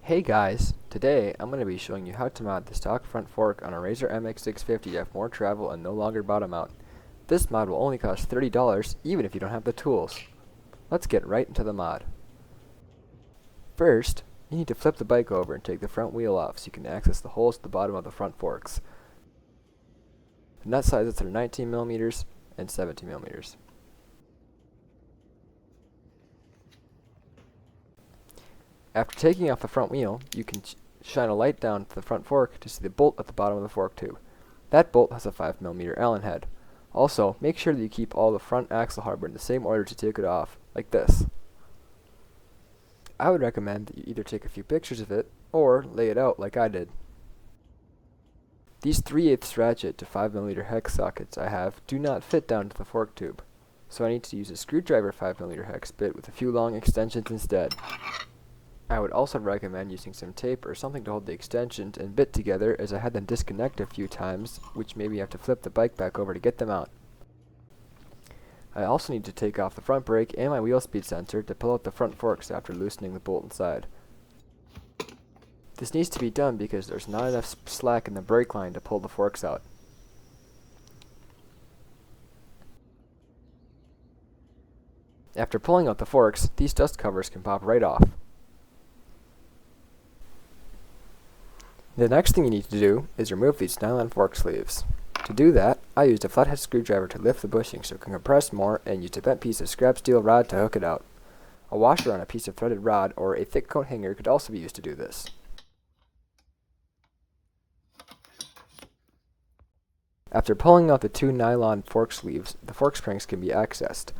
Hey guys, today I'm going to be showing you how to mod the stock front fork on a Razor MX650 to have more travel and no longer bottom out. This mod will only cost $30 even if you don't have the tools. Let's get right into the mod. First, you need to flip the bike over and take the front wheel off so you can access the holes at the bottom of the front forks. The nut sizes are 19mm and 17mm. After taking off the front wheel, you can shine a light down to the front fork to see the bolt at the bottom of the fork tube. That bolt has a 5mm Allen head. Also, make sure that you keep all the front axle hardware in the same order to take it off, like this. I would recommend that you either take a few pictures of it, or lay it out like I did. These 3/8 ratchet to 5mm hex sockets I have do not fit down to the fork tube, so I need to use a screwdriver 5mm hex bit with a few long extensions instead. I would also recommend using some tape or something to hold the extensions and bit together, as I had them disconnect a few times, which made me have to flip the bike back over to get them out. I also need to take off the front brake and my wheel speed sensor to pull out the front forks after loosening the bolt inside. This needs to be done because there's not enough slack in the brake line to pull the forks out. After pulling out the forks, these dust covers can pop right off. The next thing you need to do is remove these nylon fork sleeves. To do that, I used a flathead screwdriver to lift the bushing so it can compress more, and used a bent piece of scrap steel rod to hook it out. A washer on a piece of threaded rod or a thick coat hanger could also be used to do this. After pulling out the two nylon fork sleeves, the fork springs can be accessed.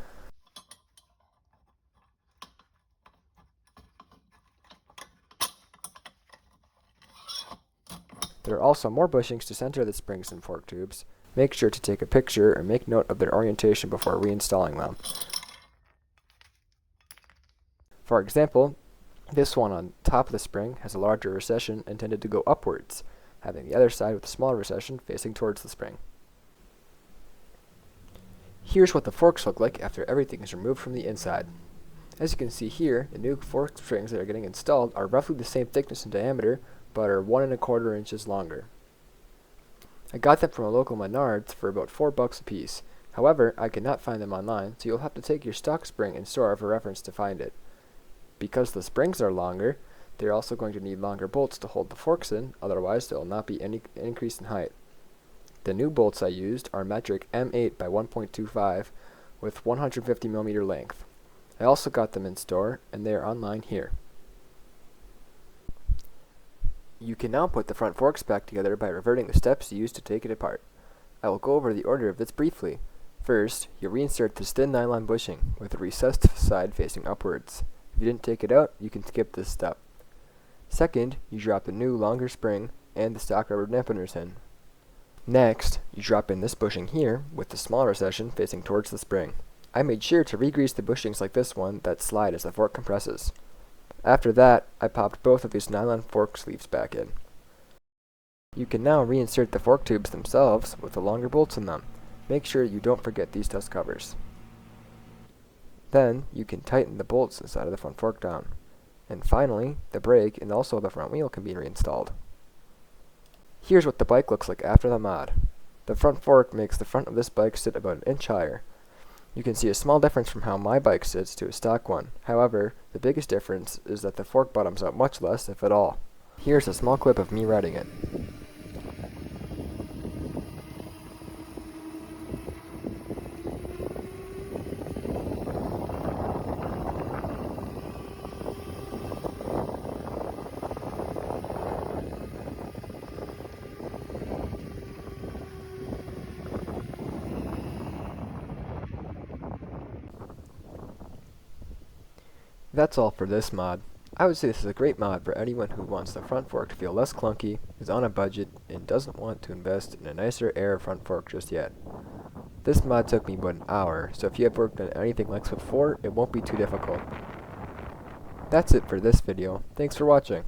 There are also more bushings to center the springs and fork tubes. Make sure to take a picture or make note of their orientation before reinstalling them. For example, this one on top of the spring has a larger recession intended to go upwards, having the other side with a smaller recession facing towards the spring. Here's what the forks look like after everything is removed from the inside. As you can see here, the new fork springs that are getting installed are roughly the same thickness and diameter, but are 1 1/4 inches longer. I got them from a local Menards for about $4 a piece. However, I could not find them online, so you'll have to take your stock spring in store for reference to find it. Because the springs are longer, they're also going to need longer bolts to hold the forks in, otherwise there will not be any increase in height. The new bolts I used are metric M8 by 1.25 with 150mm length. I also got them in store, and they are online here. You can now put the front forks back together by reverting the steps you used to take it apart. I will go over the order of this briefly. First, you reinsert this thin nylon bushing with the recessed side facing upwards. If you didn't take it out, you can skip this step. Second, you drop the new longer spring and the stock rubber dampeners in. Next, you drop in this bushing here with the smaller recession facing towards the spring. I made sure to re-grease the bushings like this one that slide as the fork compresses. After that, I popped both of these nylon fork sleeves back in. You can now reinsert the fork tubes themselves with the longer bolts in them. Make sure you don't forget these dust covers. Then, you can tighten the bolts inside of the front fork down. And finally, the brake and also the front wheel can be reinstalled. Here's what the bike looks like after the mod. The front fork makes the front of this bike sit about an inch higher. You can see a small difference from how my bike sits to a stock one. However, the biggest difference is that the fork bottoms out much less, if at all. Here's a small clip of me riding it. That's all for this mod. I would say this is a great mod for anyone who wants the front fork to feel less clunky, is on a budget, and doesn't want to invest in a nicer air front fork just yet. This mod took me about an hour, so if you have worked on anything like this before, it won't be too difficult. That's it for this video. Thanks for watching.